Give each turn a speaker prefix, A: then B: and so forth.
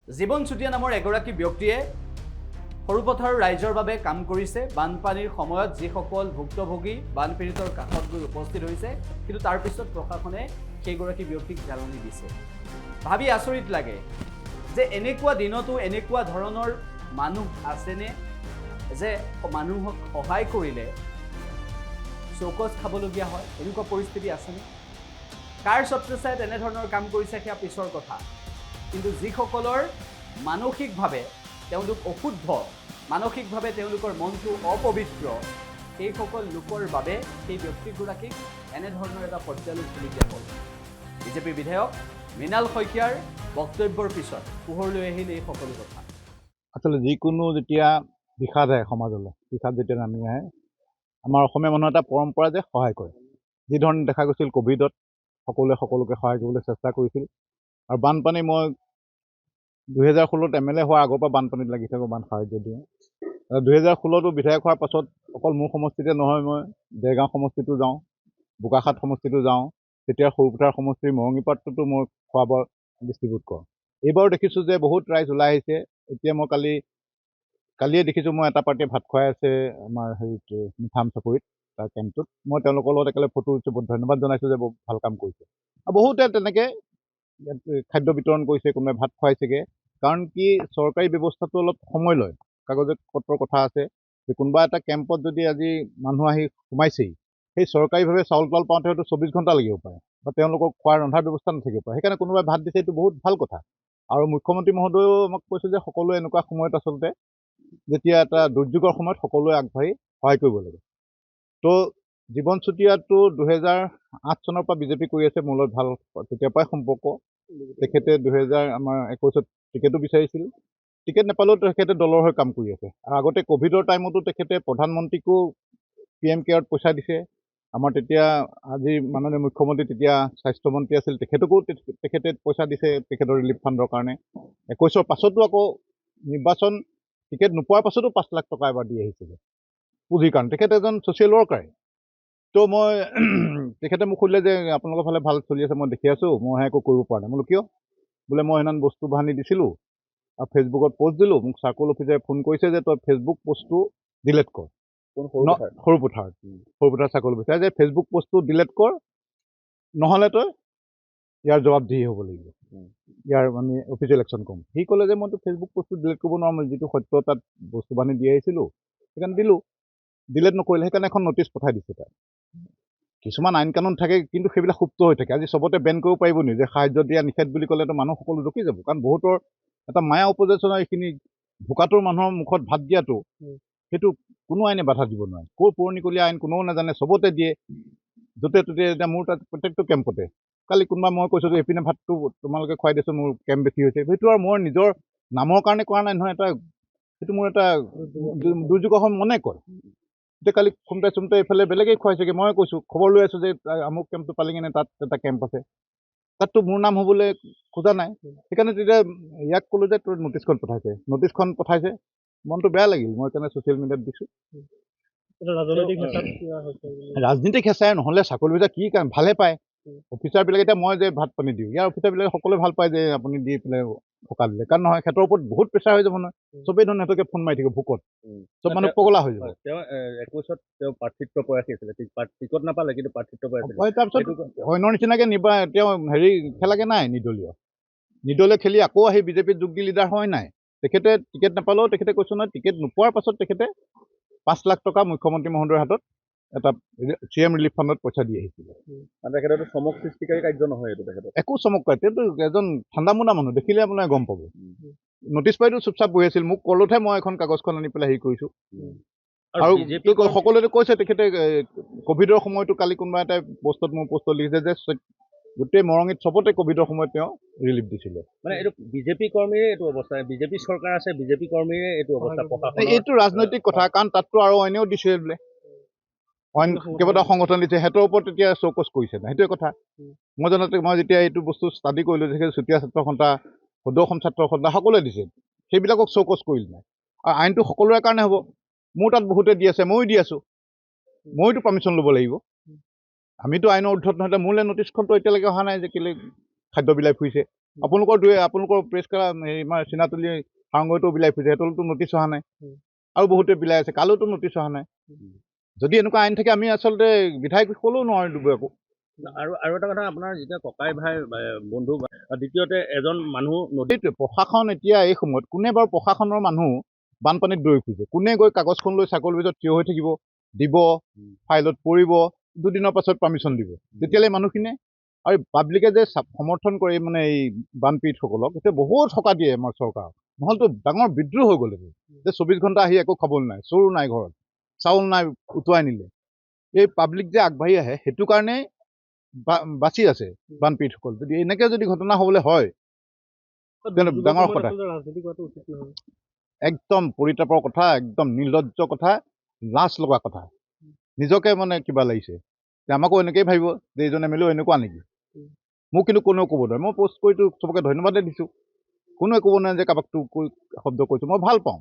A: জীৱন চুতীয়া নামৰ এগৰাকী ব্যক্তিয়ে সৰুপথাৰ ৰাইজৰ বাবে কাম কৰিছে। বানপানীৰ সময়ত যিসকল ভুক্তভোগী বানপীড়িতৰ কাষত গৈ উপস্থিত হৈছে, কিন্তু তাৰ পিছত প্ৰশাসনে সেইগৰাকী ব্যক্তিক জাননী দিছে। ভাবি আচৰিত লাগে যে এনেকুৱা দিনতো এনেকুৱা ধৰণৰ মানুহ আছেনে যে মানুহক সহায় কৰিলে চৌকচ খাবলগীয়া হয়। এনেকুৱা পৰিস্থিতি আছেনে? কাৰ ছত্ৰছায়াত এনেধৰণৰ কাম কৰিছে সেয়া পিছৰ কথা, কিন্তু যিসকলৰ মানসিকভাৱে তেওঁলোক অশুদ্ধ, মানসিকভাৱে তেওঁলোকৰ মনটো অপবিত্ৰ, সেইসকল লোকৰ বাবে সেই ব্যক্তিগৰাকীক এনেধৰণৰ এটা পৰ্যায়লৈ তুলিদিয়া হ'ল। বিজেপিৰ বিধায়ক মৃণাল শইকীয়াৰ বক্তব্যৰ পিছত পোহৰলৈ আহিল এই সকলো কথা।
B: আচলতে যিকোনো যেতিয়া বিষাদ আহে সমাজলৈ, বিষাদ যেতিয়া নামি আহে, আমাৰ অসমীয়া মানুহৰ এটা পৰম্পৰা যে সহায় কৰে। যিধৰণে দেখা গৈছিল ক'ভিডত সকলোৱে সকলোকে সহায় কৰিবলৈ চেষ্টা কৰিছিল। আৰু বানপানী মই 2016ত MLA হোৱাৰ আগৰ পৰা বানপানীত লাগি থাকোঁ, বান সাহাৰ্য দিওঁ। 2016তো বিধায়ক হোৱাৰ পাছত অকল মোৰ সমষ্টিতে নহয়, মই দেৰগাঁও সমষ্টিতো যাওঁ, বোকাখাট সমষ্টিতো যাওঁ, তেতিয়া সৰুপথাৰ সমষ্টিৰ মৰঙীপাটতো মই খোৱা বোৱা ডিষ্ট্ৰিবিউট কৰোঁ। এইবাৰো দেখিছোঁ যে বহুত ৰাইজ ওলাই আহিছে। এতিয়া মই কালিয়ে দেখিছোঁ মই এটা পাৰ্টিয়ে ভাত খুৱাই আছে আমাৰ হেৰিত মিঠাম চাপৰিত, তাৰ কেম্পটোত। মই তেওঁলোকৰ লগত একেলগে ফটো উঠিছোঁ, বহুত ধন্যবাদ জনাইছোঁ যে বহুত ভাল কাম কৰিছে। আৰু বহুতে তেনেকৈ খাদ্য বিতৰণ কৰিছে, কোনোবাই ভাত খুৱাইছেগৈ। কাৰণ কি চৰকাৰী ব্যৱস্থাটো অলপ সময় লয়, কাগজে পত্ৰৰ কথা আছে। যে কোনোবা এটা কেম্পত যদি আজি মানুহ আহি সোমাইছেই, সেই চৰকাৰীভাৱে চাউল তাউল পাওঁতে হয়তো 24 ঘণ্টা লাগিব পাৰে, বা তেওঁলোকক খোৱাৰ ৰন্ধাৰ ব্যৱস্থা নাথাকিব পাৰে। সেইকাৰণে কোনোবাই ভাত দিছে, এইটো বহুত ভাল কথা। আৰু মুখ্যমন্ত্ৰী মহোদয়েও আমাক কৈছে যে সকলোৱে এনেকুৱা সময়ত আচলতে যেতিয়া এটা দুৰ্যোগৰ সময়ত সকলোৱে আগবাঢ়ি সহায় কৰিব লাগে। তো জীৱন চুতীয়াটো 2008 চনৰ পৰা বিজেপি কৰি আছে, মোৰ লগত ভাল তেতিয়াৰ পৰাই সম্পৰ্ক। তেখেতে 2021ত টিকেটো বিচাৰিছিল, টিকেট নাপালেও তেখেতে দলৰ হৈ কাম কৰি আছে। আৰু আগতে ক'ভিডৰ টাইমতো তেখেতে প্ৰধানমন্ত্ৰীকো PM কেয়াৰত পইচা দিছে। আমাৰ তেতিয়া আজি মাননীয় মুখ্যমন্ত্ৰী তেতিয়া স্বাস্থ্যমন্ত্ৰী আছিল, তেখেতকো তেখেতে পইচা দিছে তেখেতৰ ৰিলিফ ফাণ্ডৰ কাৰণে। 21ৰ পাছতো আকৌ নিৰ্বাচন টিকেট নোপোৱাৰ পাছতো 5 লাখ টকা এবাৰ দি আহিছিলে পুঁজিৰ কাৰণে। তেখেতে এজন ছ'চিয়েল ৱৰ্কাৰে। তো মই তেখেতে মোক সুধিলে যে আপোনালোকৰ ফালে ভাল চলি আছে, মই দেখি আছোঁ, মইহে একো কৰিব পৰা নাই। বোলো কিয়? বোলে মই সেইদিনা বস্তু বাহানি দিছিলোঁ আৰু ফেচবুকত পষ্ট দিলোঁ, মোক চাৰ্কল অফিচাৰে ফোন কৰিছে যে তই ফেচবুক পষ্টটো ডিলেট কৰ। সৰুপথাৰ চাৰ্কল অফিচাৰে যে ফেচবুক পষ্টটো ডিলেট কৰ, নহ'লে তই ইয়াৰ জবাবদিহি হ'ব লাগিব, ইয়াৰ মানে অফিচিয়েল একশ্যন ক'ম। সি ক'লে যে মইতো ফেচবুক পষ্টটো ডিলেট কৰিব নোৱাৰোঁ, মই যিটো সত্য তাত বস্তু বাহানি দি আহিছিলোঁ, সেইকাৰণে দিলোঁ। ডিলেট নকৰিলে, সেইকাৰণে এখন নটিচ পঠাই দিছে তাত। কিছুমান আইন কানুন থাকে, কিন্তু সেইবিলাক সুপ্ত হৈ থাকে। আজি চবতে বেন কৰিব পাৰিব নি যে সাহায্য দিয়া নিষেধ বুলি ক'লেতো মানুহ সকলো ৰখি যাব। কাৰণ বহুতৰ এটা মায়া উপযোজনা, এইখিনি ভোকাটোৰ মানুহৰ মুখত ভাত দিয়াটো, সেইটো কোনো আইনে বাধা দিব নোৱাৰে। ক'ৰ পুৰণিকলীয়া আইন কোনেও নাজানে, চবতে দিয়ে, য'তে ত'তে। এতিয়া মোৰ তাত প্ৰত্যেকটো কেম্পতে কালি কোনোবা মই কৈছোঁ যে এইপিনে ভাতটো তোমালোকে খুৱাই দিছোঁ, মোৰ কেম্প বেছি হৈছে। সেইটো আৰু মোৰ নিজৰ নামৰ কাৰণে কৰা নাই নহয়, সেইটো মোৰ এটা দুৰ্যোগৰ সময় মনে কয়। এতিয়া কালি খুমটাই চুমটাই এইফালে বেলেগেই খুৱাইছেগৈ, মই কৈছোঁ খবৰ লৈ আছোঁ যে আমুক কেম্পটো পালেগৈনে, তাত এটা কেম্প আছে, তাততো মোৰ নাম হ'বলৈ খোজা নাই। সেইকাৰণে তেতিয়া ইয়াক ক'লোঁ যে তোৰ নটিচখন পঠাইছে। মনটো বেয়া লাগিল, মই সেইকাৰণে ছ'চিয়েল মিডিয়াত দিছোঁ। ৰাজনীতিক হেঁচাই নহ'লে চাকৰি অফিচাৰ কি কাম, ভালে পায় অফিচাৰবিলাকে। এতিয়া মই যে ভাত পানী দিওঁ, ইয়াৰ অফিচাৰবিলাকে সকলোৱে ভাল পায় যে আপুনি দি পেলাই সকাহ দিলে। কাৰণ নহয়, সিহঁতৰ ওপৰত বহুত প্ৰেছাৰ হৈ যাব নহয়, চবেই ধৰক সিহঁতকে ফোন মাৰি থাকিব ভোকত, চব মানুহ পগলা হৈ যাব।
C: তেওঁ 21ত তেওঁ প্ৰাৰ্থিত্ব প্ৰয়াসী আছিলে, টিকট নাপালে, কিন্তু প্ৰাৰ্থিত্ব প্ৰয়াসী।
B: তাৰপিছত অন্যৰ নিচিনাকৈ তেওঁ হেৰি খেলাগে নাই, নিৰ্দলীয় খেলি আকৌ আহি বিজেপিত যোগ দি লিডাৰ হয় নাই। তেখেতে টিকেট নাপালেও তেখেতে কৈছোঁ নহয়, টিকেট নোপোৱাৰ পাছত তেখেতে 5 লাখ টকা মুখ্যমন্ত্ৰী মহোদয়ৰ হাতত এটা CM ৰিলিফ ফাণ্ডত পইচা দি আহিছিলে।
C: তেখেততো চমক সৃষ্টিকাৰী কাৰ্য নহয় এইটো। তেখেতৰ
B: একো চমক পায়, তেওঁতো এজন ঠাণ্ডা মুণ্ডা মানুহ, দেখিলে আপোনাৰ গম পাব। নটিচ পাইতো চুপচাপ বহি আছিল, মোক ক'লতহে মই এখন কাগজখন আনি পেলাই হেৰি কৰিছোঁ। আৰু সকলোৱে কৈছে তেখেতে ক'ভিডৰ সময়তো কালি কোনোবা এটা মোৰ পষ্টত লিখিছে যে গোটেই মৰঙীত চবতে ক'ভিডৰ সময়ত তেওঁ ৰিলিফ দিছিলে।
C: মানে এইটো বিজেপি কৰ্মীৰে এইটো অৱস্থা, বিজেপি চৰকাৰ আছে, বিজেপি কৰ্মীৰে এইটো অৱস্থা।
B: এইটো ৰাজনৈতিক কথা, কাৰণ তাততো আৰু অইনেও দিছে বোলে, অইন কেইবাটাও সংগঠন দিছে, সিহঁতৰ ওপৰত তেতিয়া চৌকচ কৰিছে নাই, সেইটোৱে কথা। মই জনাতে মই যেতিয়া এইটো বস্তু ষ্টাডি কৰিলোঁ, তেখেতে চুতীয়া ছাত্ৰ সন্থা, সদৌ অসম ছাত্ৰ সন্থা সকলোৱে দিছে, সেইবিলাকক চৌকচ কৰিল নাই। আৰু আইনটো সকলোৰে কাৰণে হ'ব। মোৰ তাত বহুতে দি আছে, ময়ো দি আছোঁ, ময়োতো পাৰ্মিশ্যন ল'ব লাগিব। আমিতো আইনৰ উৰ্ধত নহ'লে মোলৈ নটিচখনতো এতিয়ালৈকে অহা নাই যে কেলৈ খাদ্য বিলাই ফুৰিছে। আপোনালোকৰ প্ৰেছ আমাৰ চিনাতলী সাংগতো বিলাই ফুৰিছে, সিহঁতৰতো নটিচ অহা নাই, আৰু বহুতে বিলাই আছে, কালৈতো নটিচ অহা নাই। যদি এনেকুৱা আইন থাকে আমি আচলতে বিধায়ক হ'লেও নোৱাৰি দিব একো।
C: আৰু এটা কথা, আপোনাৰ যেতিয়া ককাই ভাই বন্ধু, দ্বিতীয়তে এজন মানুহ নদীত
B: সেইটোৱে প্ৰশাসন এতিয়া এই সময়ত কোনে বাৰু প্ৰশাসনৰ মানুহ বানপানীত দৌৰি ফুৰিছে, কোনে গৈ কাগজখন লৈ চাকৰিৰ ভিতৰত থিয় হৈ থাকিব, দিব, ফাইলত পৰিব, দুদিনৰ পাছত পাৰ্মিশ্যন দিব, তেতিয়ালৈ মানুহখিনিয়ে আৰু পাব্লিকে যে সমৰ্থন কৰে মানে এই বানপীড়িতসকলক, এতিয়া বহুত সকাহ দিয়ে আমাৰ চৰকাৰক, নহ'লেতো ডাঙৰ বিদ্ৰোহ হৈ গ'লে যে 24 ঘণ্টা আহি একো খাবলৈ নাই, চোৰ নাই ঘৰত, চাউল নাই উটুৱাই নিলে। এই পাব্লিক যে আগবাঢ়ি আহে সেইটো কাৰণেই বাচি আছে বানপীড়িতসকল। যদি এনেকৈ যদি ঘটনা হ'বলৈ হয় ডাঙৰ কথা, একদম পৰিতাপৰ কথা, একদম নিৰ্লজ্জ কথা, লাজ লগা কথা। নিজকে মানে কিবা লাগিছে যে আমাকো এনেকেই ভাবিব যে এইজন MLA এনেকুৱা নেকি। মোক কিন্তু কোনেও ক'ব নোৱাৰে, মই পষ্ট কৰিতো চবকে ধন্যবাদে দিছোঁ, কোনোৱে ক'ব নোৱাৰে যে কাৰোবাক তোৰ শব্দ কৈছোঁ, মই ভাল পাওঁ।